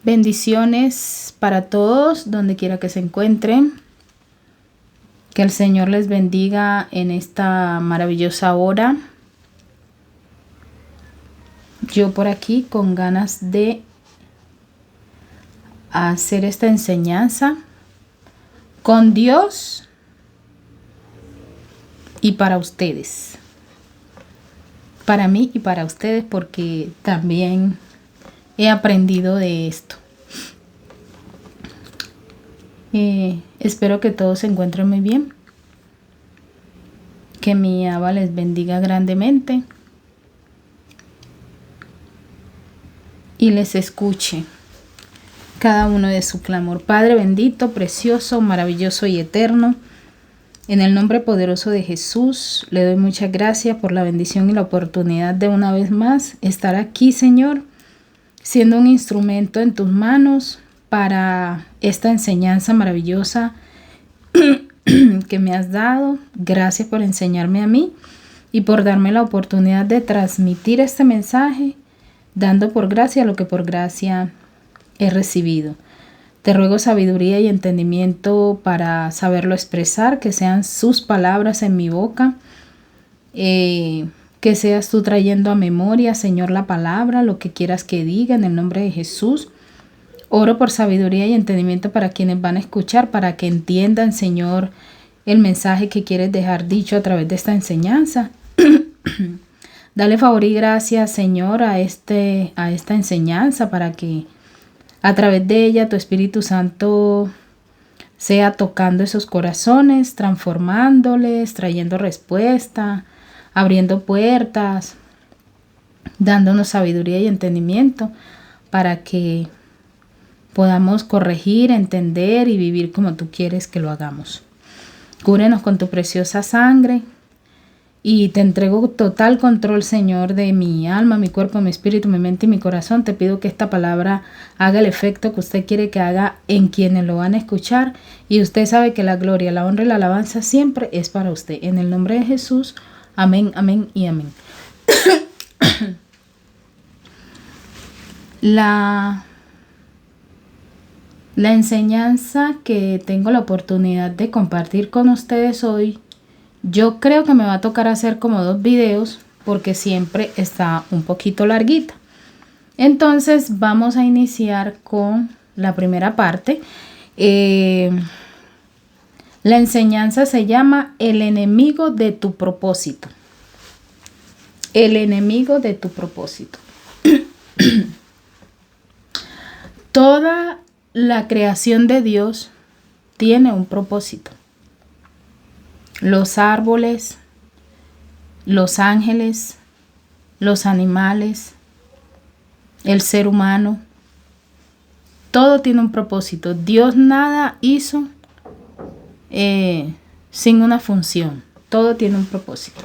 Bendiciones para todos, donde quiera que se encuentren. Que el Señor les bendiga en esta maravillosa hora. Yo por aquí con ganas de hacer esta enseñanza con Dios y para ustedes. Para mí y para ustedes, porque también he aprendido de esto. Espero que todos se encuentren muy bien. Que mi Abba les bendiga grandemente y les escuche cada uno de su clamor. Padre bendito, precioso, maravilloso y eterno, en el nombre poderoso de Jesús, le doy muchas gracias por la bendición y la oportunidad de una vez más estar aquí, Señor, siendo un instrumento en tus manos para esta enseñanza maravillosa que me has dado. Gracias por enseñarme a mí y por darme la oportunidad de transmitir este mensaje, dando por gracia lo que por gracia he recibido. Te ruego sabiduría y entendimiento para saberlo expresar, que sean sus palabras en mi boca, que seas tú trayendo a memoria, Señor, la palabra, lo que quieras que diga, en el nombre de Jesús. Oro por sabiduría y entendimiento para quienes van a escuchar, para que entiendan, Señor, el mensaje que quieres dejar dicho a través de esta enseñanza. Dale favor y gracias, Señor, a esta enseñanza, para que a través de ella tu Espíritu Santo sea tocando esos corazones, transformándoles, trayendo respuesta, abriendo puertas, dándonos sabiduría y entendimiento para que podamos corregir, entender y vivir como tú quieres que lo hagamos. Cúbrenos con tu preciosa sangre y te entrego total control, Señor, de mi alma, mi cuerpo, mi espíritu, mi mente y mi corazón. Te pido que esta palabra haga el efecto que usted quiere que haga en quienes lo van a escuchar. Y usted sabe que la gloria, la honra y la alabanza siempre es para usted. En el nombre de Jesús, amén, amén y amén. La enseñanza que tengo la oportunidad de compartir con ustedes hoy, yo creo que me va a tocar hacer como 2 videos porque siempre está un poquito larguita. Entonces vamos a iniciar con la primera parte. La enseñanza se llama El enemigo de tu propósito. El enemigo de tu propósito. Toda la creación de Dios tiene un propósito. Los árboles, los ángeles, los animales, el ser humano, todo tiene un propósito. Dios nada hizo sin una función. Todo tiene un propósito.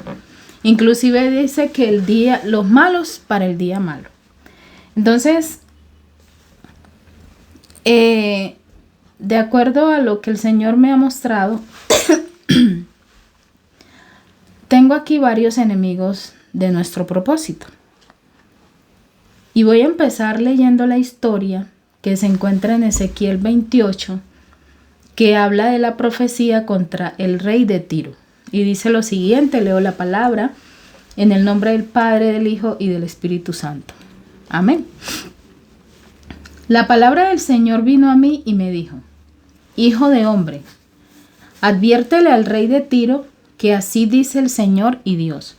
Inclusive dice que los malos para el día malo. Entonces, de acuerdo a lo que el Señor me ha mostrado, tengo aquí varios enemigos de nuestro propósito. Y voy a empezar leyendo la historia que se encuentra en Ezequiel 28, que habla de la profecía contra el rey de Tiro. Y dice lo siguiente, leo la palabra en el nombre del Padre, del Hijo y del Espíritu Santo. Amén. La palabra del Señor vino a mí y me dijo: Hijo de hombre, adviértele al rey de Tiro que así dice el Señor y Dios.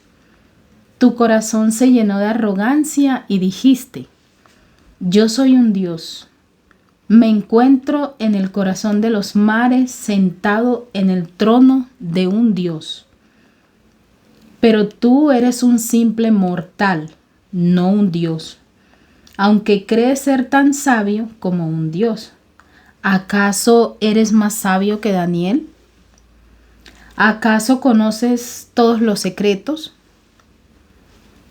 Tu corazón se llenó de arrogancia y dijiste: yo soy un Dios. Me encuentro en el corazón de los mares, sentado en el trono de un Dios. Pero tú eres un simple mortal, no un Dios, aunque crees ser tan sabio como un Dios. ¿Acaso eres más sabio que Daniel? ¿Acaso conoces todos los secretos?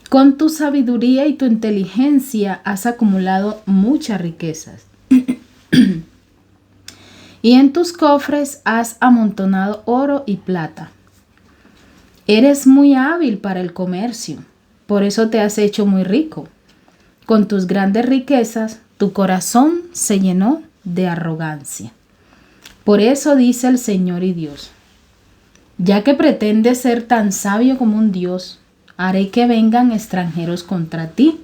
Con tu sabiduría y tu inteligencia has acumulado muchas riquezas. Y en tus cofres has amontonado oro y plata. Eres muy hábil para el comercio, por eso te has hecho muy rico. Con tus grandes riquezas tu corazón se llenó de arrogancia. Por eso dice el Señor y Dios: ya que pretendes ser tan sabio como un Dios, haré que vengan extranjeros contra ti.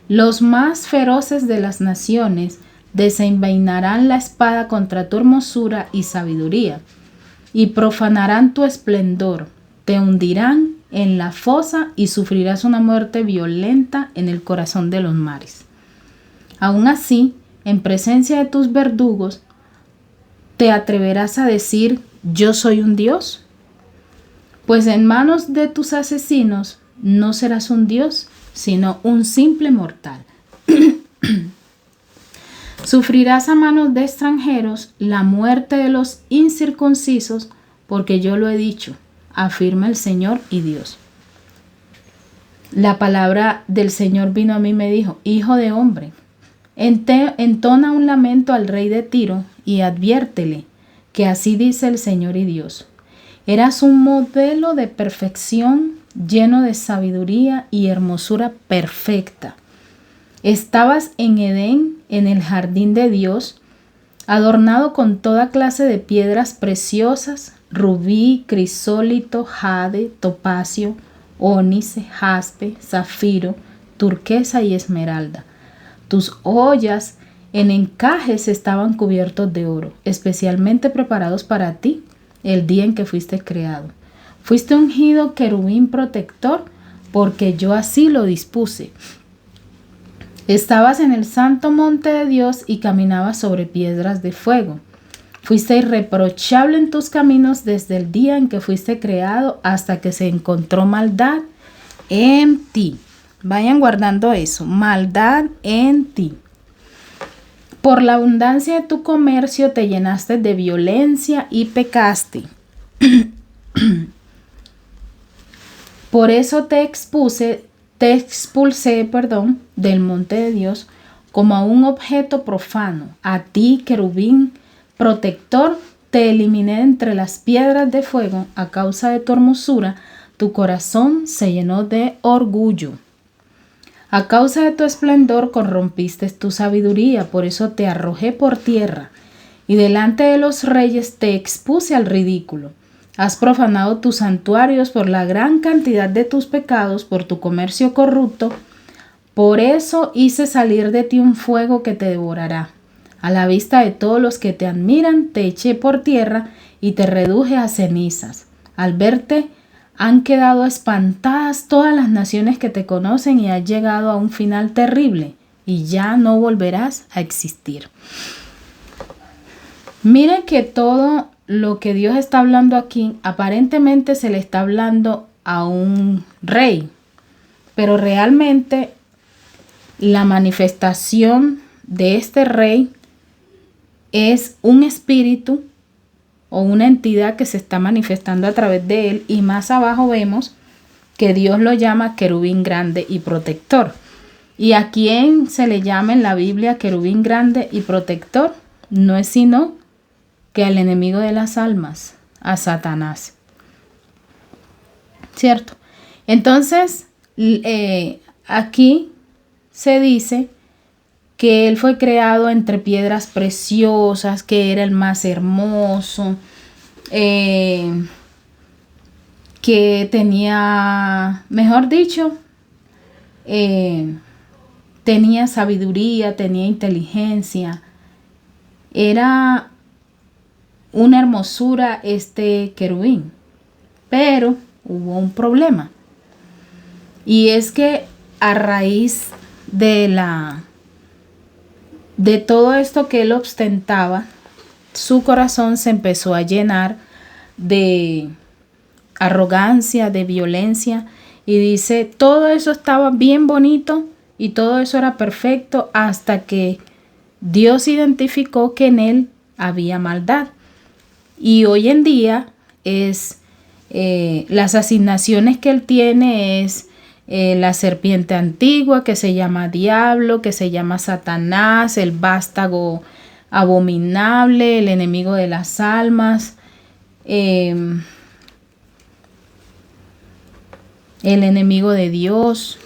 Los más feroces de las naciones desenvainarán la espada contra tu hermosura y sabiduría, y profanarán tu esplendor. Te hundirán en la fosa y sufrirás una muerte violenta en el corazón de los mares. Aún así, en presencia de tus verdugos, ¿te atreverás a decir: yo soy un Dios? Pues en manos de tus asesinos no serás un Dios, sino un simple mortal. Sufrirás a manos de extranjeros la muerte de los incircuncisos, porque yo lo he dicho, afirma el Señor y Dios. La palabra del Señor vino a mí y me dijo: hijo de hombre, entona un lamento al rey de Tiro y adviértele que así dice el Señor y Dios. Eras un modelo de perfección, lleno de sabiduría y hermosura perfecta. Estabas en Edén, en el jardín de Dios, adornado con toda clase de piedras preciosas: rubí, crisólito, jade, topacio, ónice, jaspe, zafiro, turquesa y esmeralda. Tus ollas en encajes estaban cubiertos de oro, especialmente preparados para ti el día en que fuiste creado. Fuiste ungido querubín protector, porque yo así lo dispuse. Estabas en el santo monte de Dios y caminabas sobre piedras de fuego. Fuiste irreprochable en tus caminos desde el día en que fuiste creado hasta que se encontró maldad en ti. Vayan guardando eso, maldad en ti. Por la abundancia de tu comercio te llenaste de violencia y pecaste. Por eso te expulsé, del monte de Dios como a un objeto profano. A ti, querubín protector, te eliminé entre las piedras de fuego. A causa de tu hermosura, tu corazón se llenó de orgullo. A causa de tu esplendor corrompiste tu sabiduría, por eso te arrojé por tierra, y delante de los reyes te expuse al ridículo. Has profanado tus santuarios por la gran cantidad de tus pecados, por tu comercio corrupto. Por eso hice salir de ti un fuego que te devorará. A la vista de todos los que te admiran, te eché por tierra y te reduje a cenizas. Al verte, han quedado espantadas todas las naciones que te conocen y has llegado a un final terrible y ya no volverás a existir. Mire que todo lo que Dios está hablando aquí, aparentemente se le está hablando a un rey, pero realmente la manifestación de este rey es un espíritu o una entidad que se está manifestando a través de él, y más abajo vemos que Dios lo llama querubín grande y protector. ¿Y a quién se le llama en la Biblia querubín grande y protector? No es sino que al enemigo de las almas, a Satanás. ¿Cierto? Entonces, aquí se dice que él fue creado entre piedras preciosas, que era el más hermoso, que tenía, mejor dicho, tenía sabiduría, tenía inteligencia. Era una hermosura este querubín, pero hubo un problema, y es que a raíz de todo esto que él ostentaba, su corazón se empezó a llenar de arrogancia, de violencia, y dice, todo eso estaba bien bonito y todo eso era perfecto hasta que Dios identificó que en él había maldad. Y hoy en día las asignaciones que él tiene es la serpiente antigua, que se llama diablo, que se llama Satanás, el vástago abominable, el enemigo de las almas, el enemigo de Dios.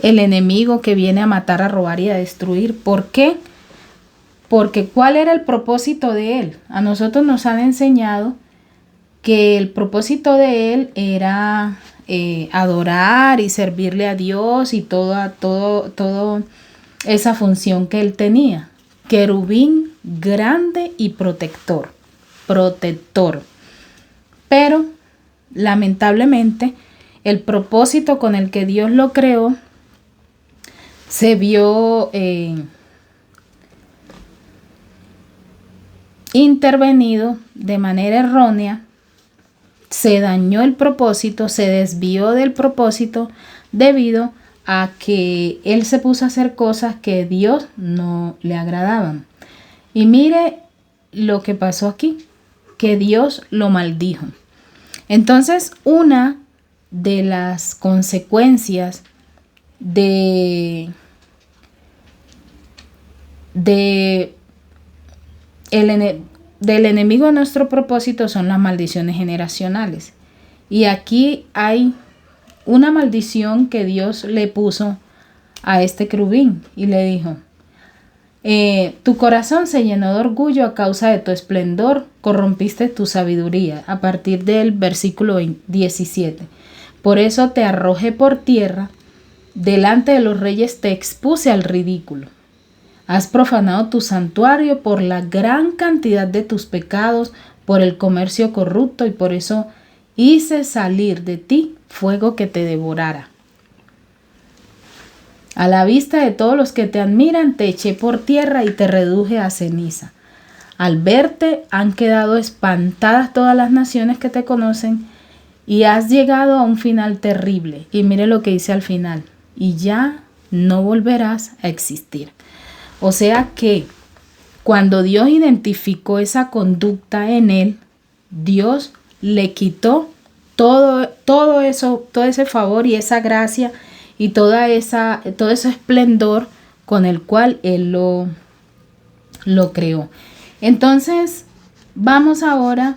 el enemigo que viene a matar, a robar y a destruir. ¿Por qué? Porque ¿cuál era el propósito de él? A nosotros nos han enseñado que el propósito de él era adorar y servirle a Dios y toda esa función que él tenía. Querubín grande y protector. Pero lamentablemente el propósito con el que Dios lo creó se vio intervenido de manera errónea. Se dañó el propósito, se desvió del propósito debido a que él se puso a hacer cosas que a Dios no le agradaban. Y mire lo que pasó aquí, que Dios lo maldijo. Entonces, una de las consecuencias del enemigo de nuestro propósito son las maldiciones generacionales. Y aquí hay una maldición que Dios le puso a este querubín y le dijo: tu corazón se llenó de orgullo a causa de tu esplendor, corrompiste tu sabiduría. A partir del versículo 17. Por eso te arrojé por tierra, delante de los reyes te expuse al ridículo. Has profanado tu santuario por la gran cantidad de tus pecados, por el comercio corrupto, y por eso hice salir de ti fuego que te devorara. A la vista de todos los que te admiran, te eché por tierra y te reduje a ceniza. Al verte han quedado espantadas todas las naciones que te conocen, y has llegado a un final terrible. Y mire lo que dice al final: y ya no volverás a existir. O sea que cuando Dios identificó esa conducta en él, Dios le quitó todo eso, todo ese favor y esa gracia y todo ese esplendor con el cual él lo creó. Entonces, vamos ahora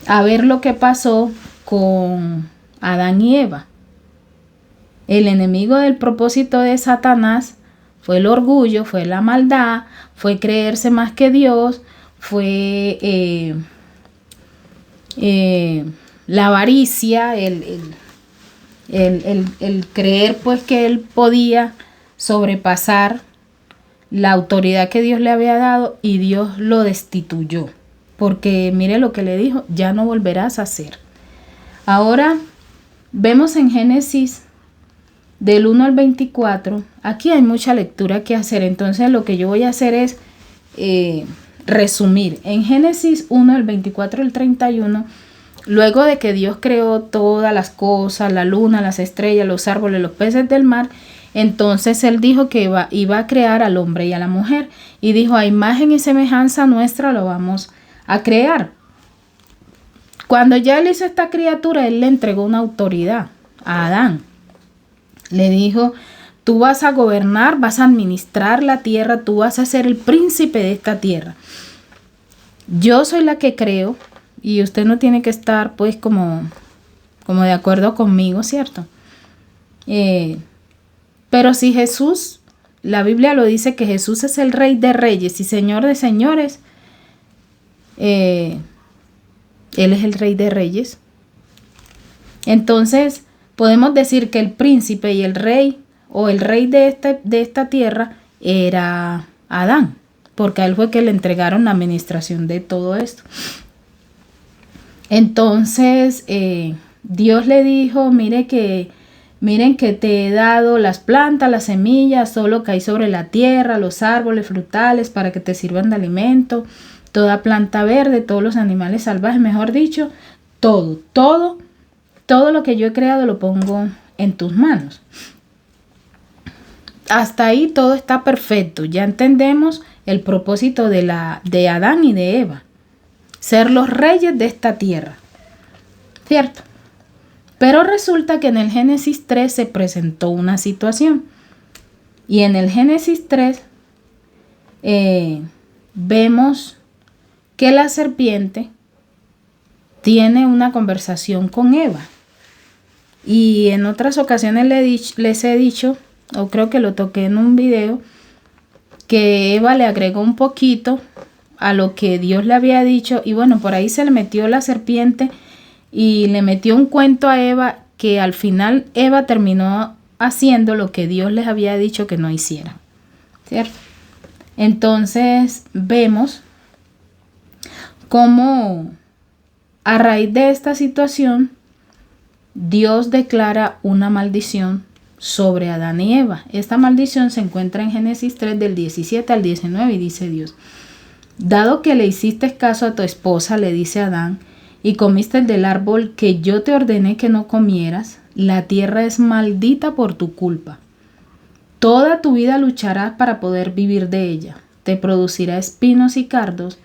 a ver lo que pasó con Adán y Eva. El enemigo del propósito de Satanás fue el orgullo, fue la maldad, fue creerse más que Dios, fue la avaricia, el creer pues que él podía sobrepasar la autoridad que Dios le había dado, y Dios lo destituyó. Porque mire lo que le dijo: ya no volverás a hacer. Ahora vemos en Génesis del 1 al 24. Aquí hay mucha lectura que hacer. Entonces lo que yo voy a hacer es resumir. En Génesis 1, el 24 al 31, luego de que Dios creó todas las cosas, la luna, las estrellas, los árboles, los peces del mar, entonces él dijo que iba a crear al hombre y a la mujer. Y dijo: a imagen y semejanza nuestra lo vamos a crear. Cuando ya él hizo esta criatura, él le entregó una autoridad a Adán. Le dijo: tú vas a gobernar, vas a administrar la tierra, tú vas a ser el príncipe de esta tierra. Yo soy la que creo, y usted no tiene que estar pues como de acuerdo conmigo, ¿cierto? Pero si Jesús, la Biblia lo dice, que Jesús es el Rey de Reyes y Señor de Señores, Él es el Rey de Reyes. Entonces podemos decir que el príncipe y el rey, o el rey de esta tierra, era Adán, porque a él fue que le entregaron la administración de todo esto. Entonces Dios le dijo: miren que te he dado las plantas, las semillas, todo lo que hay sobre la tierra, los árboles frutales para que te sirvan de alimento, toda planta verde, todos los animales salvajes, mejor dicho, todo lo que yo he creado lo pongo en tus manos. Hasta ahí todo está perfecto. Ya entendemos el propósito de Adán y de Eva: ser los reyes de esta tierra, ¿cierto? Pero resulta que en el Génesis 3 se presentó una situación. Y en el Génesis 3 vemos que la serpiente tiene una conversación con Eva. Y en otras ocasiones les he dicho, o creo que lo toqué en un video, que Eva le agregó un poquito a lo que Dios le había dicho. Y bueno, por ahí se le metió la serpiente y le metió un cuento a Eva, que al final Eva terminó haciendo lo que Dios les había dicho que no hiciera, ¿cierto? Entonces vemos cómo a raíz de esta situación Dios declara una maldición sobre Adán y Eva. Esta maldición se encuentra en Génesis 3 del 17 al 19 y dice Dios: dado que le hiciste caso a tu esposa, le dice Adán, y comiste del árbol que yo te ordené que no comieras, la tierra es maldita por tu culpa. Toda tu vida lucharás para poder vivir de ella. Te producirá espinos y cardos,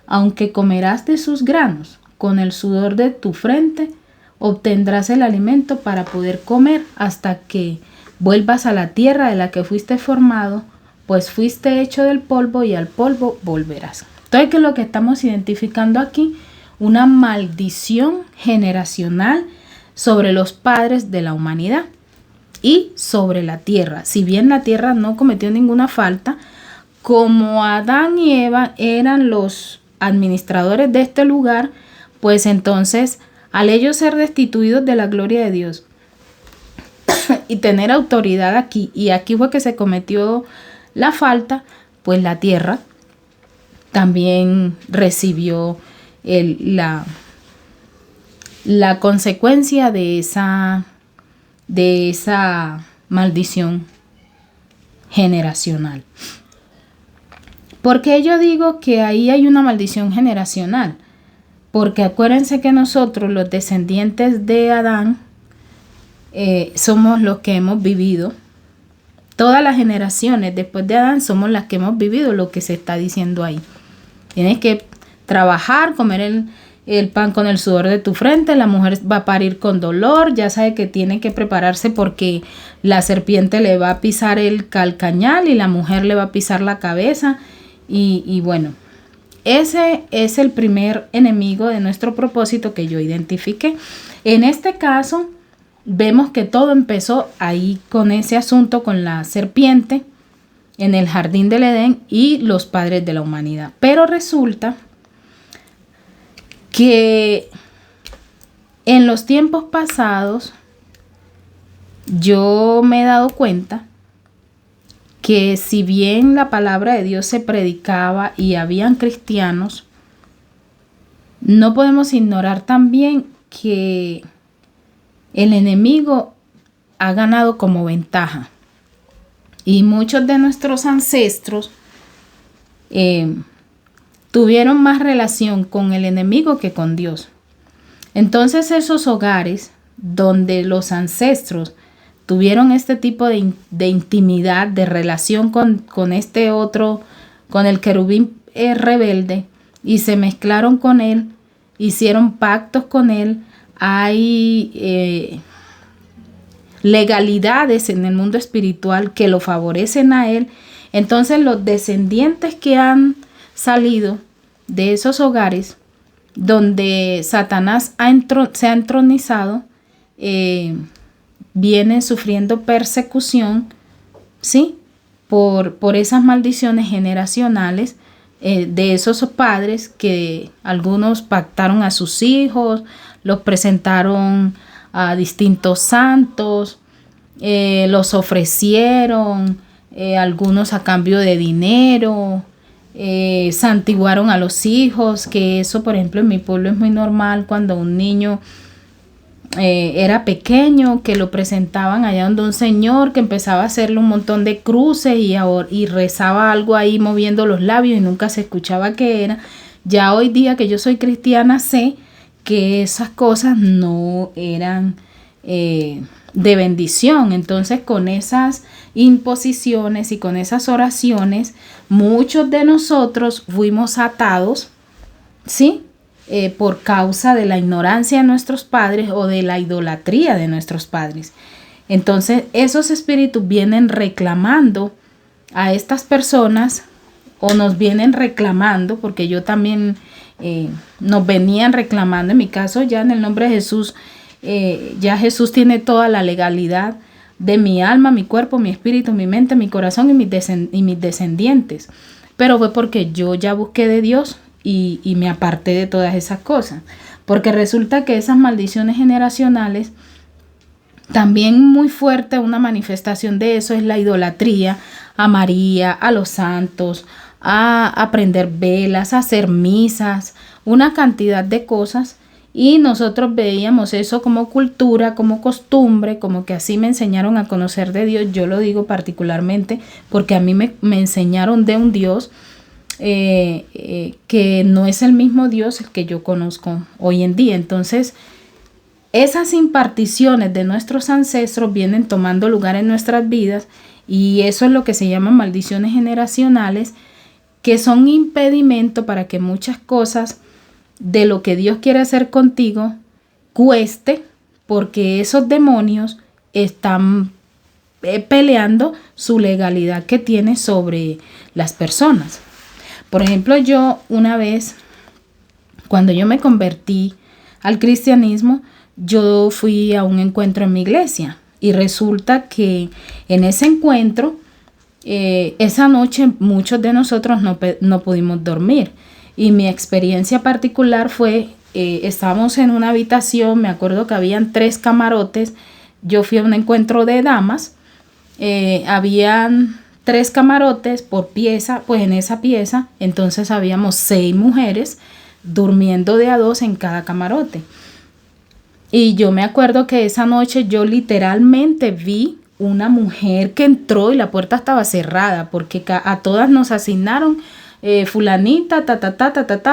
aunque comerás de sus granos. Con el sudor de tu frente obtendrás el alimento para poder comer hasta que vuelvas a la tierra de la que fuiste formado, pues fuiste hecho del polvo y al polvo volverás. Entonces, ¿qué es lo que estamos identificando aquí? Una maldición generacional sobre los padres de la humanidad y sobre la tierra. Si bien la tierra no cometió ninguna falta, como Adán y Eva eran los administradores de este lugar, pues entonces al ellos ser destituidos de la gloria de Dios y tener autoridad aquí, y aquí fue que se cometió la falta, pues la tierra también recibió la consecuencia de esa maldición generacional. ¿Por qué yo digo que ahí hay una maldición generacional? Porque acuérdense que nosotros, los descendientes de Adán, somos los que hemos vivido. Todas las generaciones después de Adán somos las que hemos vivido lo que se está diciendo ahí. Tienes que trabajar, comer el pan con el sudor de tu frente. La mujer va a parir con dolor. Ya sabe que tiene que prepararse porque la serpiente le va a pisar el calcañal y la mujer le va a pisar la cabeza. Y bueno, ese es el primer enemigo de nuestro propósito que yo identifiqué. En este caso, vemos que todo empezó ahí con ese asunto, con la serpiente en el jardín del Edén y los padres de la humanidad. Pero resulta que en los tiempos pasados yo me he dado cuenta que si bien la palabra de Dios se predicaba y habían cristianos, no podemos ignorar también que el enemigo ha ganado como ventaja. Y muchos de nuestros ancestros tuvieron más relación con el enemigo que con Dios. Entonces esos hogares donde los ancestros tuvieron este tipo de intimidad, de relación con este otro, con el querubín rebelde, y se mezclaron con él, hicieron pactos con él, hay legalidades en el mundo espiritual que lo favorecen a él. Entonces los descendientes que han salido de esos hogares donde Satanás se ha entronizado, vienen sufriendo persecución, ¿sí? Por esas maldiciones generacionales de esos padres que algunos pactaron a sus hijos, los presentaron a distintos santos, los ofrecieron, algunos a cambio de dinero, santiguaron a los hijos, que eso por ejemplo en mi pueblo es muy normal. Cuando un niño era pequeño, que lo presentaban allá donde un señor que empezaba a hacerle un montón de cruces y rezaba algo ahí moviendo los labios y nunca se escuchaba qué era. Ya hoy día que yo soy cristiana sé que esas cosas no eran de bendición. Entonces con esas imposiciones y con esas oraciones muchos de nosotros fuimos atados, ¿sí? Por causa de la ignorancia de nuestros padres o de la idolatría de nuestros padres. Entonces esos espíritus vienen reclamando a estas personas, o nos vienen reclamando, porque yo también nos venían reclamando. En mi caso ya en el nombre de Jesús ya Jesús tiene toda la legalidad de mi alma, mi cuerpo, mi espíritu, mi mente, mi corazón y mis descendientes. Pero fue porque yo ya busqué de Dios y me aparté de todas esas cosas. Porque resulta que esas maldiciones generacionales, también muy fuerte, una manifestación de eso es la idolatría a María, a los santos, a prender velas, a hacer misas, una cantidad de cosas. Y nosotros veíamos eso como cultura, como costumbre, como que así me enseñaron a conocer de Dios. Yo lo digo particularmente porque a mí me enseñaron de un Dios que no es el mismo Dios el que yo conozco hoy en día. Entonces, esas imparticiones de nuestros ancestros vienen tomando lugar en nuestras vidas y eso es lo que se llaman maldiciones generacionales, que son impedimento para que muchas cosas de lo que Dios quiere hacer contigo cueste, porque esos demonios están peleando su legalidad que tiene sobre las personas. Por ejemplo, yo una vez, cuando yo me convertí al cristianismo, yo fui a un encuentro en mi iglesia y resulta que en ese encuentro, esa noche muchos de nosotros no pudimos dormir. Y mi experiencia particular fue, estábamos en una habitación, me acuerdo que habían 3 camarotes, yo fui a un encuentro de damas, habían 3 camarotes por pieza, pues en esa pieza, entonces habíamos 6 mujeres durmiendo de a 2 en cada camarote. Y yo me acuerdo que esa noche yo literalmente vi una mujer que entró y la puerta estaba cerrada, porque a todas nos asignaron fulanita,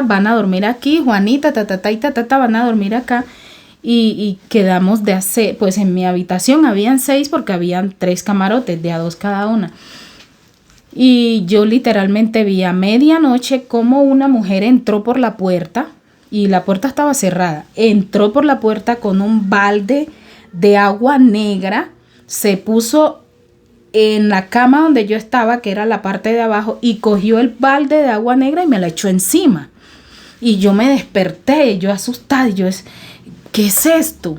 van a dormir aquí, Juanita, van a dormir acá. Y quedamos de hacer, pues en mi habitación habían 6 porque habían 3 camarotes, de a 2 cada una. Y yo literalmente vi a medianoche cómo una mujer entró por la puerta y la puerta estaba cerrada. Entró por la puerta con un balde de agua negra, se puso en la cama donde yo estaba, que era la parte de abajo, y cogió el balde de agua negra y me la echó encima. Y yo me desperté, yo asustada, y yo, ¿qué es esto?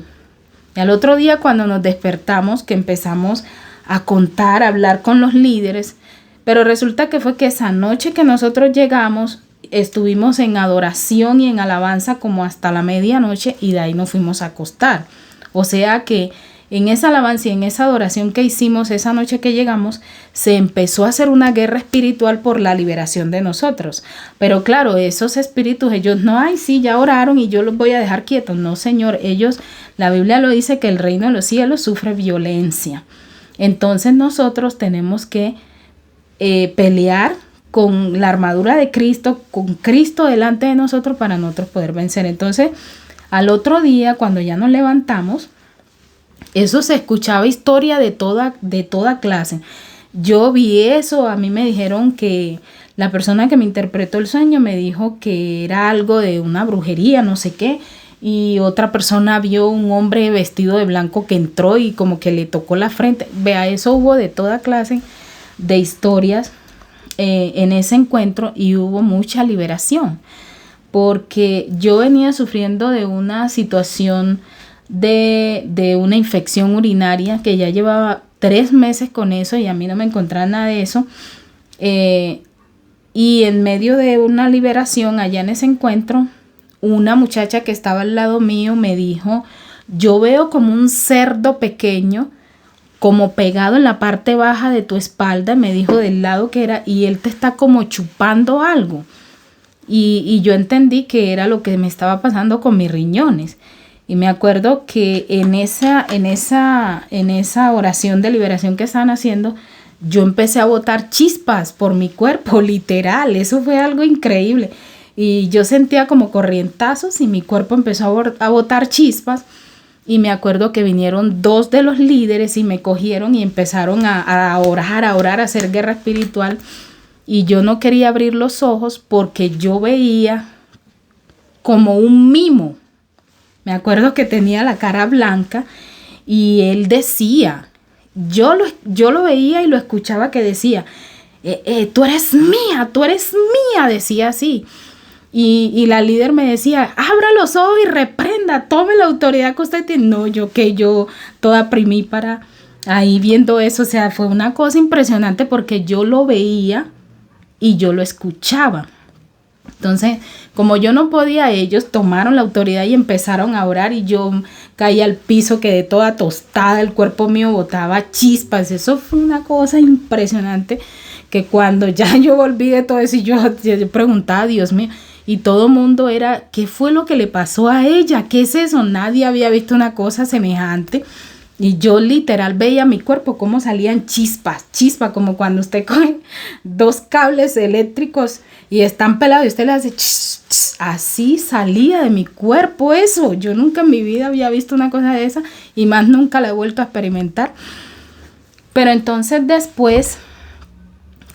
Y al otro día cuando nos despertamos, que empezamos a contar, a hablar con los líderes, pero resulta que fue que esa noche que nosotros llegamos, estuvimos en adoración y en alabanza como hasta la medianoche y de ahí nos fuimos a acostar. O sea que en esa alabanza y en esa adoración que hicimos esa noche que llegamos, se empezó a hacer una guerra espiritual por la liberación de nosotros. Pero claro, esos espíritus, ellos no, ay, sí, ya oraron y yo los voy a dejar quietos. No, Señor, ellos, la Biblia lo dice que el reino de los cielos sufre violencia. Entonces nosotros tenemos que pelear con la armadura de Cristo, con Cristo delante de nosotros para nosotros poder vencer. Entonces, al otro día, cuando ya nos levantamos, eso se escuchaba historia de toda clase. Yo vi eso, a mí me dijeron que la persona que me interpretó el sueño me dijo que era algo de una brujería, no sé qué, y otra persona vio un hombre vestido de blanco que entró y como que le tocó la frente. Vea, eso hubo de toda clase de historias en ese encuentro y hubo mucha liberación, porque yo venía sufriendo de una situación de una infección urinaria que ya llevaba 3 meses con eso y a mí no me encontraba nada de eso. Y en medio de una liberación allá en ese encuentro, una muchacha que estaba al lado mío me dijo, yo veo como un cerdo pequeño, como pegado en la parte baja de tu espalda, me dijo del lado que era, y él te está como chupando algo. Y yo entendí que era lo que me estaba pasando con mis riñones. Y me acuerdo que en esa oración de liberación que estaban haciendo, yo empecé a botar chispas por mi cuerpo, literal. Eso fue algo increíble. Y yo sentía como corrientazos y mi cuerpo empezó a botar chispas. Y me acuerdo que vinieron 2 de los líderes y me cogieron y empezaron a orar, a hacer guerra espiritual. Y yo no quería abrir los ojos porque yo veía como un mimo. Me acuerdo que tenía la cara blanca y él decía, yo lo veía y lo escuchaba que decía, tú eres mía, decía así. Y la líder me decía, abra los ojos y atienda, tome la autoridad que usted tiene. No, yo toda primípara ahí viendo eso, o sea, fue una cosa impresionante porque yo lo veía y yo lo escuchaba. Entonces, como yo no podía, ellos tomaron la autoridad y empezaron a orar y yo caí al piso, quedé toda tostada, el cuerpo mío botaba chispas. Eso fue una cosa impresionante que cuando ya yo volví de todo eso y yo preguntaba, Dios mío, y todo el mundo era, ¿qué fue lo que le pasó a ella? ¿Qué es eso? Nadie había visto una cosa semejante. Y yo literal veía mi cuerpo cómo salían chispas, como cuando usted coge 2 cables eléctricos y están pelados y usted le hace así salía de mi cuerpo eso. Yo nunca en mi vida había visto una cosa de esa y más nunca la he vuelto a experimentar. Pero entonces después,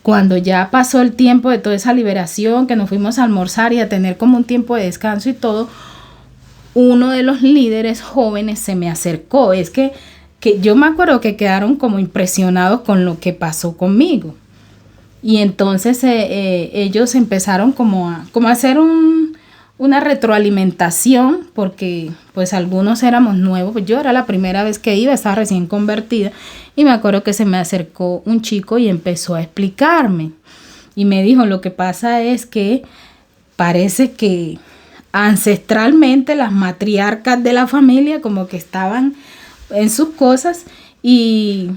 cuando ya pasó el tiempo de toda esa liberación, que nos fuimos a almorzar y a tener como un tiempo de descanso y todo, uno de los líderes jóvenes se me acercó. Es que yo me acuerdo que quedaron como impresionados con lo que pasó conmigo. Y entonces ellos empezaron como a hacer una retroalimentación, porque pues algunos éramos nuevos. Pues yo era la primera vez que iba, estaba recién convertida. Y me acuerdo que se me acercó un chico y empezó a explicarme. Y me dijo, lo que pasa es que parece que ancestralmente las matriarcas de la familia como que estaban en sus cosas y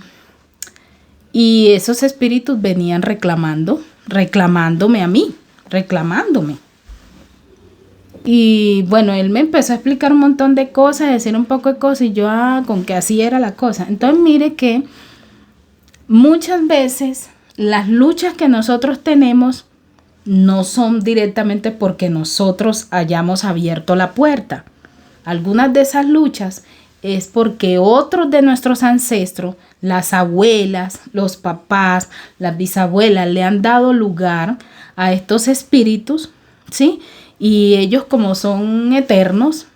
esos espíritus venían reclamándome a mí, reclamándome. Y bueno, él me empezó a explicar un montón de cosas, decir un poco de cosas y yo con que así era la cosa. Entonces mire que muchas veces las luchas que nosotros tenemos no son directamente porque nosotros hayamos abierto la puerta. Algunas de esas luchas es porque otros de nuestros ancestros, las abuelas, los papás, las bisabuelas, le han dado lugar a estos espíritus, ¿sí? Y ellos, como son eternos,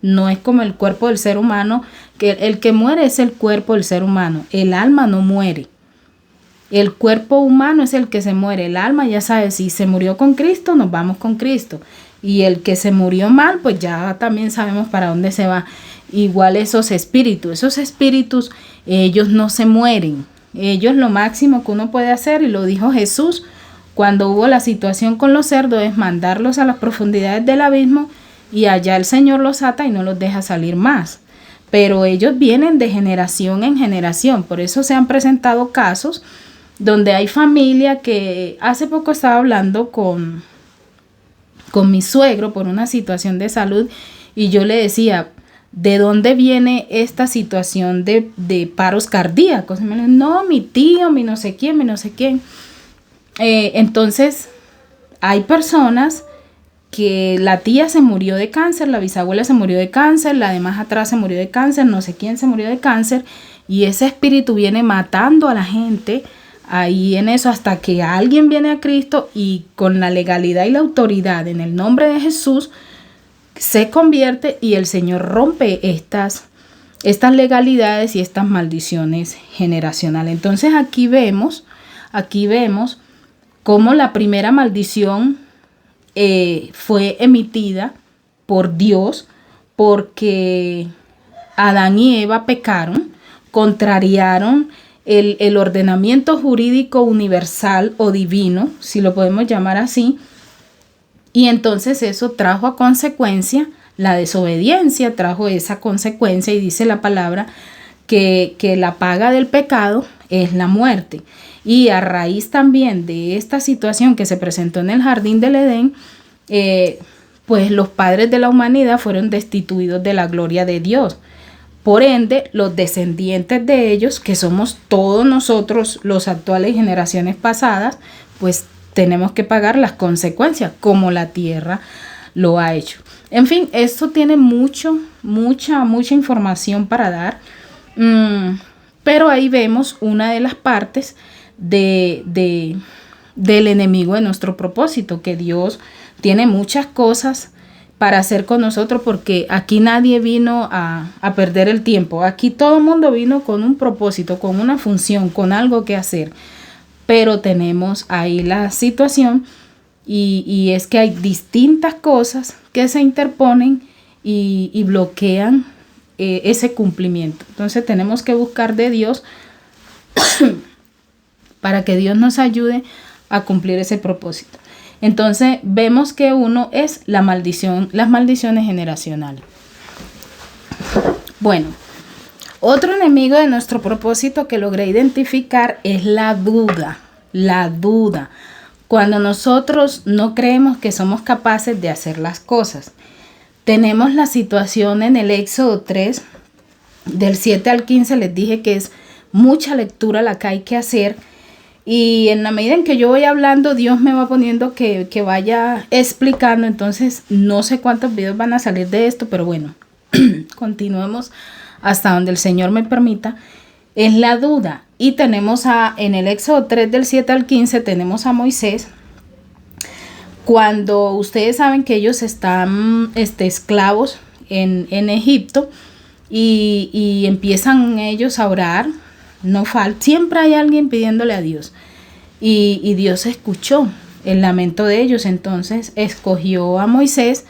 no es como el cuerpo del ser humano, que el que muere es el cuerpo del ser humano, el alma no muere. El cuerpo humano es el que se muere, el alma ya sabe, si se murió con Cristo, nos vamos con Cristo. Y el que se murió mal, pues ya también sabemos para dónde se va. Igual esos espíritus, ellos no se mueren. Ellos lo máximo que uno puede hacer, y lo dijo Jesús cuando hubo la situación con los cerdos, es mandarlos a las profundidades del abismo y allá el Señor los ata y no los deja salir más. Pero ellos vienen de generación en generación, por eso se han presentado casos donde hay familia que hace poco estaba hablando con mi suegro por una situación de salud y yo le decía, ¿de dónde viene esta situación de paros cardíacos? Y me dijo, no, mi tío, mi no sé quién. Entonces, hay personas que la tía se murió de cáncer, la bisabuela se murió de cáncer, la de más atrás se murió de cáncer, no sé quién se murió de cáncer, y ese espíritu viene matando a la gente ahí en eso hasta que alguien viene a Cristo y con la legalidad y la autoridad en el nombre de Jesús se convierte y el Señor rompe estas legalidades y estas maldiciones generacionales. Entonces aquí vemos cómo la primera maldición fue emitida por Dios porque Adán y Eva pecaron, contrariaron el ordenamiento jurídico universal o divino, si lo podemos llamar así, y entonces eso trajo a consecuencia la desobediencia, trajo esa consecuencia y dice la palabra que la paga del pecado es la muerte. Y a raíz también de esta situación que se presentó en el jardín del Edén, pues los padres de la humanidad fueron destituidos de la gloria de Dios. Por ende, los descendientes de ellos, que somos todos nosotros, los actuales generaciones pasadas, pues tenemos que pagar las consecuencias, como la tierra lo ha hecho. En fin, esto tiene mucha información para dar, pero ahí vemos una de las partes del enemigo de nuestro propósito, que Dios tiene muchas cosas para hacer con nosotros, porque aquí nadie vino a perder el tiempo. Aquí todo el mundo vino con un propósito, con una función, con algo que hacer. Pero tenemos ahí la situación y es que hay distintas cosas que se interponen y bloquean ese cumplimiento. Entonces tenemos que buscar de Dios para que Dios nos ayude a cumplir ese propósito. Entonces vemos que uno es la maldición, las maldiciones generacionales. Bueno, otro enemigo de nuestro propósito que logré identificar es la duda. La duda. Cuando nosotros no creemos que somos capaces de hacer las cosas. Tenemos la situación en el Éxodo 3, del 7 al 15, les dije que es mucha lectura la que hay que hacer. Y en la medida en que yo voy hablando, Dios me va poniendo que vaya explicando. Entonces, no sé cuántos videos van a salir de esto, pero bueno, continuemos hasta donde el Señor me permita. Es la duda. Y tenemos en el Éxodo 3, del 7 al 15, tenemos a Moisés. Cuando ustedes saben que ellos están esclavos en Egipto y empiezan ellos a orar, siempre hay alguien pidiéndole a Dios. Y Dios escuchó el lamento de ellos, entonces escogió a Moisés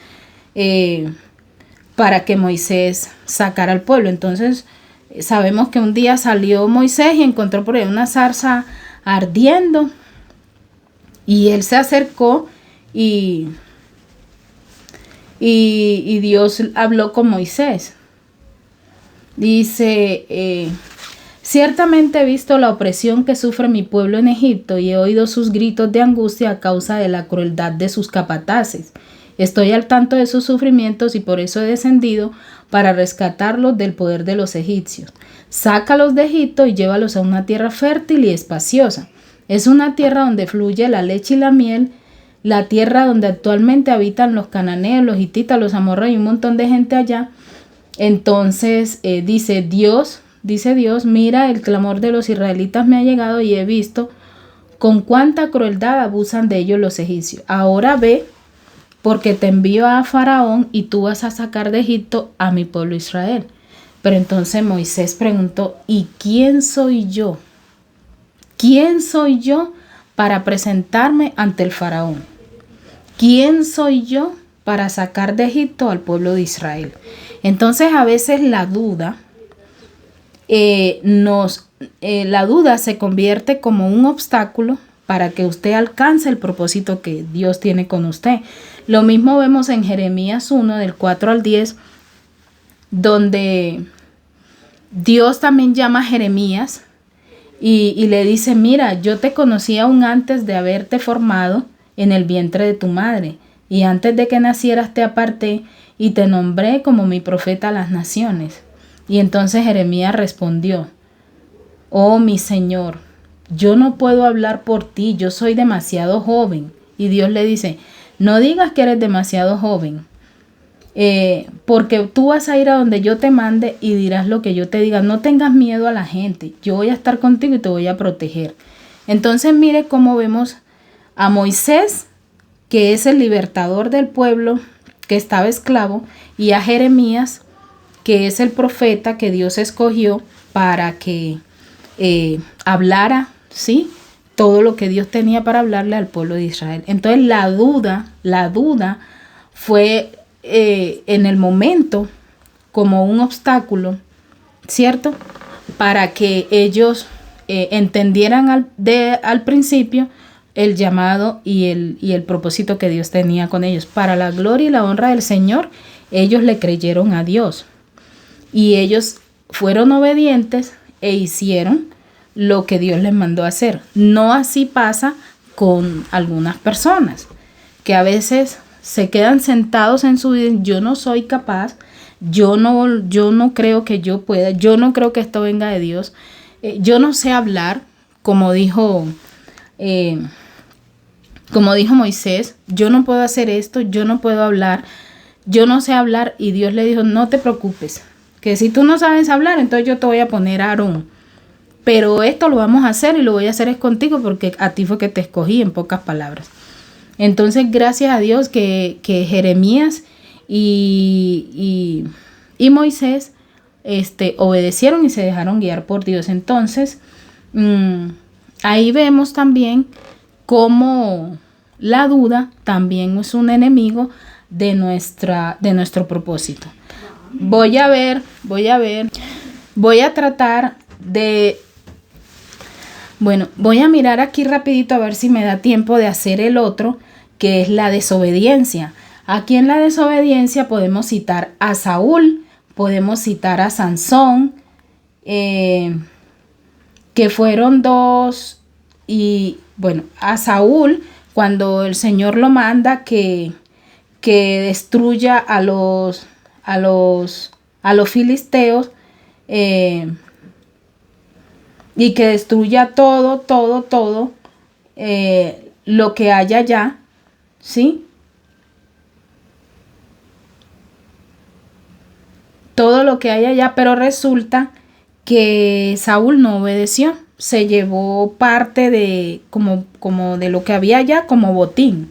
para que Moisés sacara al pueblo. Entonces sabemos que un día salió Moisés y encontró por ahí una zarza ardiendo y él se acercó y Dios habló con Moisés. Dice, ciertamente he visto la opresión que sufre mi pueblo en Egipto y he oído sus gritos de angustia a causa de la crueldad de sus capataces. Estoy al tanto de sus sufrimientos y por eso he descendido para rescatarlos del poder de los egipcios. Sácalos de Egipto y llévalos a una tierra fértil y espaciosa. Es una tierra donde fluye la leche y la miel, la tierra donde actualmente habitan los cananeos, los hititas, los amorreos y un montón de gente allá. Entonces dice Dios, mira, el clamor de los israelitas me ha llegado y he visto con cuánta crueldad abusan de ellos los egipcios. Ahora ve, porque te envío a Faraón y tú vas a sacar de Egipto a mi pueblo Israel. Pero entonces Moisés preguntó, ¿y quién soy yo? ¿Quién soy yo para presentarme ante el Faraón? ¿Quién soy yo para sacar de Egipto al pueblo de Israel? Entonces a veces la duda la duda se convierte como un obstáculo para que usted alcance el propósito que Dios tiene con usted. Lo mismo vemos en Jeremías 1, del 4 al 10, donde Dios también llama a Jeremías y le dice, mira, yo te conocí aún antes de haberte formado en el vientre de tu madre, y antes de que nacieras te aparté y te nombré como mi profeta a las naciones. Y entonces Jeremías respondió, oh mi Señor, yo no puedo hablar por ti, yo soy demasiado joven. Y Dios le dice, no digas que eres demasiado joven, porque tú vas a ir a donde yo te mande y dirás lo que yo te diga. No tengas miedo a la gente, yo voy a estar contigo y te voy a proteger. Entonces mire cómo vemos a Moisés, que es el libertador del pueblo que estaba esclavo, y a Jeremías, que es el profeta que Dios escogió para que hablara, ¿sí?, todo lo que Dios tenía para hablarle al pueblo de Israel. Entonces la duda fue en el momento como un obstáculo, ¿cierto?, para que ellos entendieran al principio el llamado y el propósito que Dios tenía con ellos. Para la gloria y la honra del Señor, ellos le creyeron a Dios y ellos fueron obedientes e hicieron lo que Dios les mandó a hacer. No así pasa con algunas personas que a veces se quedan sentados en su vida. Yo no soy capaz, yo no creo que yo pueda, yo no creo que esto venga de Dios, yo no sé hablar, como dijo Moisés, yo no puedo hacer esto, yo no puedo hablar, yo no sé hablar. Y Dios le dijo, no te preocupes, que si tú no sabes hablar, entonces yo te voy a poner a Aarón. Pero esto lo vamos a hacer y lo voy a hacer es contigo porque a ti fue que te escogí, en pocas palabras. Entonces, gracias a Dios que Jeremías y Moisés obedecieron y se dejaron guiar por Dios. Entonces, ahí vemos también cómo la duda también es un enemigo de nuestro propósito. Voy a tratar de, voy a mirar aquí rapidito a ver si me da tiempo de hacer el otro, que es la desobediencia. Aquí en la desobediencia podemos citar a Saúl, podemos citar a Sansón, que fueron dos. Y bueno, a Saúl, cuando el Señor lo manda que destruya a los filisteos, y que destruya todo lo que haya allá, ¿sí? Todo lo que haya allá, pero resulta que Saúl no obedeció. Se llevó parte de como de lo que había allá como botín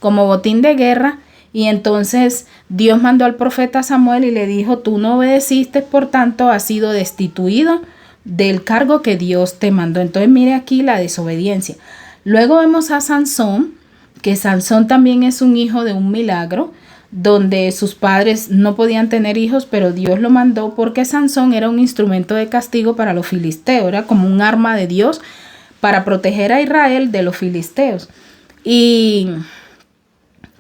de guerra. Y entonces Dios mandó al profeta Samuel y le dijo: tú no obedeciste, por tanto has sido destituido del cargo que Dios te mandó. Entonces mire aquí la desobediencia. Luego vemos a Sansón, que Sansón también es un hijo de un milagro, donde sus padres no podían tener hijos, pero Dios lo mandó porque Sansón era un instrumento de castigo para los filisteos, era como un arma de Dios para proteger a Israel de los filisteos. Y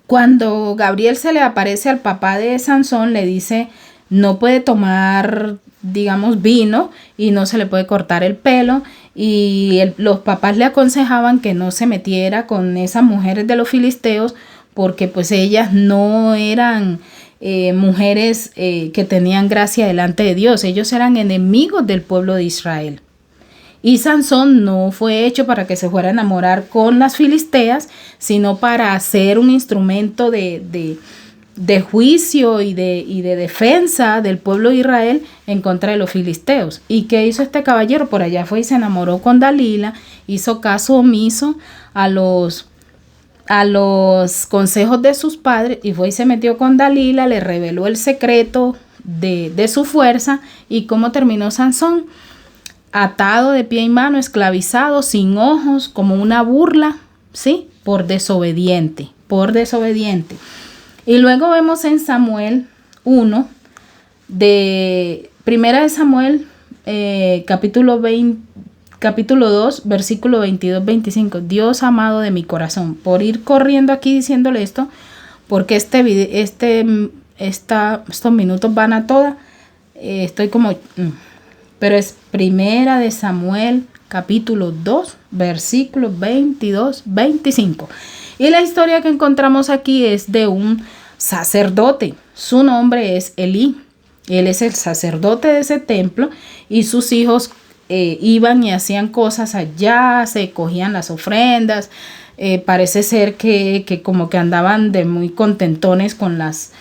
cuando Gabriel se le aparece al papá de Sansón, le dice: no puede tomar, digamos, vino y no se le puede cortar el pelo. Y los papás le aconsejaban que no se metiera con esas mujeres de los filisteos, porque pues ellas no eran mujeres que tenían gracia delante de Dios. Ellos eran enemigos del pueblo de Israel. Y Sansón no fue hecho para que se fuera a enamorar con las filisteas, sino para ser un instrumento de juicio y de defensa del pueblo de Israel en contra de los filisteos. ¿Y qué hizo este caballero? Por allá fue y se enamoró con Dalila, hizo caso omiso a los consejos de sus padres y fue y se metió con Dalila, le reveló el secreto de su fuerza. ¿Y cómo terminó Sansón? Atado de pie y mano, esclavizado, sin ojos, como una burla, ¿sí? Por desobediente. Y luego vemos en Samuel 1, primera de Samuel, capítulo 2, versículo 22-25. Dios amado de mi corazón. Por ir corriendo aquí diciéndole esto, porque estos minutos van a toda. Estoy como... Pero es primera de Samuel, capítulo 2, versículos 22-25. Y la historia que encontramos aquí es de un sacerdote. Su nombre es Elí. Él es el sacerdote de ese templo y sus hijos iban y hacían cosas allá, se cogían las ofrendas. Parece ser que como que andaban de muy contentones con las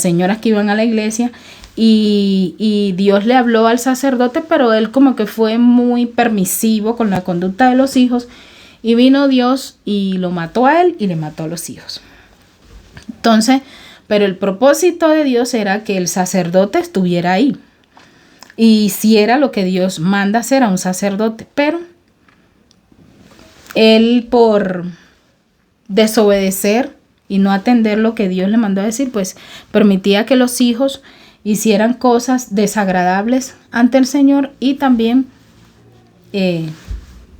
señoras que iban a la iglesia. Y Dios le habló al sacerdote, pero él como que fue muy permisivo con la conducta de los hijos. Y vino Dios y lo mató a él y le mató a los hijos. Entonces, pero el propósito de Dios era que el sacerdote estuviera ahí y hiciera lo que Dios manda hacer a un sacerdote. Pero él, por desobedecer y no atender lo que Dios le mandó a decir, pues permitía que los hijos hicieran cosas desagradables ante el Señor y también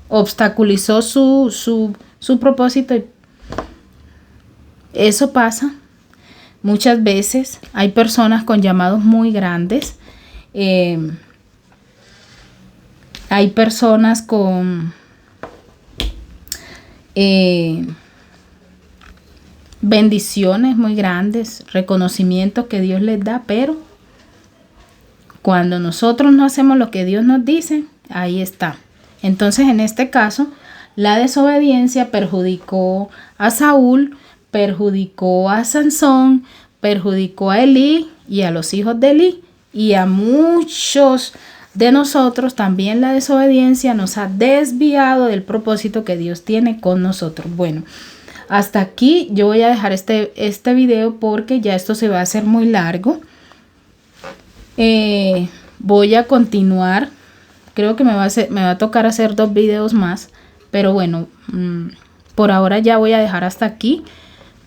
obstaculizó su propósito. Eso pasa muchas veces. Hay personas con llamados muy grandes. Hay personas con bendiciones muy grandes, reconocimientos que Dios les da, pero cuando nosotros no hacemos lo que Dios nos dice, ahí está. Entonces, en este caso, la desobediencia perjudicó a Saúl, perjudicó a Sansón, perjudicó a Elí y a los hijos de Elí, y a muchos de nosotros también la desobediencia nos ha desviado del propósito que Dios tiene con nosotros. Bueno, hasta aquí yo voy a dejar este video porque ya esto se va a hacer muy largo. Voy a continuar. Creo que me va a tocar hacer 2 videos más. Pero bueno, por ahora ya voy a dejar hasta aquí.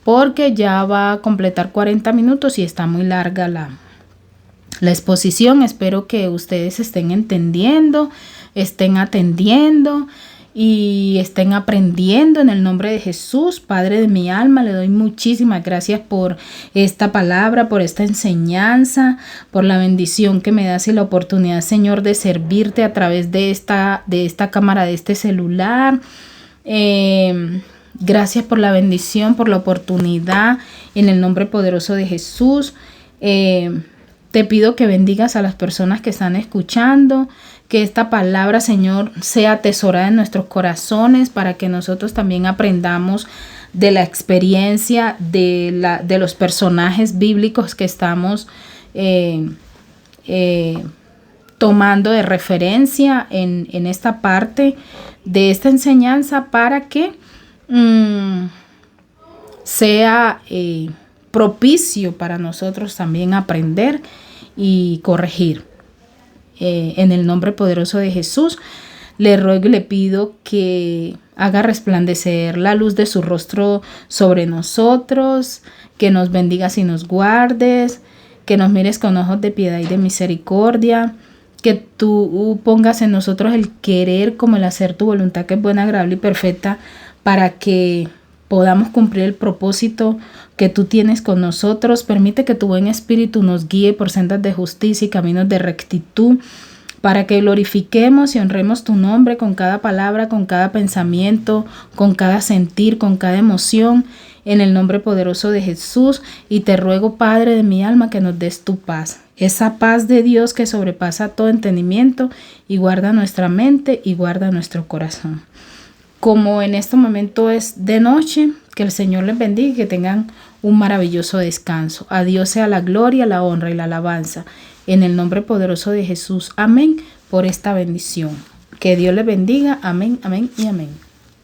porque ya va a completar 40 minutos y está muy larga la exposición. Espero que ustedes estén entendiendo, estén atendiendo y estén aprendiendo en el nombre de Jesús. Padre de mi alma, le doy muchísimas gracias por esta palabra, por esta enseñanza, por la bendición que me das y la oportunidad, Señor, de servirte a través de esta cámara, de este celular. Gracias por la bendición, por la oportunidad, en el nombre poderoso de Jesús. Te pido que bendigas a las personas que están escuchando, que esta palabra, Señor, sea atesorada en nuestros corazones para que nosotros también aprendamos de la experiencia de los personajes bíblicos que estamos tomando de referencia en esta parte de esta enseñanza, para que sea propicio para nosotros también aprender y corregir. En el nombre poderoso de Jesús, le ruego y le pido que haga resplandecer la luz de su rostro sobre nosotros, que nos bendigas y nos guardes, que nos mires con ojos de piedad y de misericordia, que tú pongas en nosotros el querer como el hacer tu voluntad, que es buena, agradable y perfecta, para que podamos cumplir el propósito que tú tienes con nosotros. Permite que tu buen espíritu nos guíe por sendas de justicia y caminos de rectitud, para que glorifiquemos y honremos tu nombre con cada palabra, con cada pensamiento, con cada sentir, con cada emoción, en el nombre poderoso de Jesús. Y te ruego, Padre de mi alma, que nos des tu paz, esa paz de Dios que sobrepasa todo entendimiento, y guarda nuestra mente y guarda nuestro corazón. Como en este momento es de noche, que el Señor les bendiga y que tengan un maravilloso descanso. A Dios sea la gloria, la honra y la alabanza. En el nombre poderoso de Jesús. Amén. Por esta bendición. Que Dios les bendiga. Amén, amén y amén.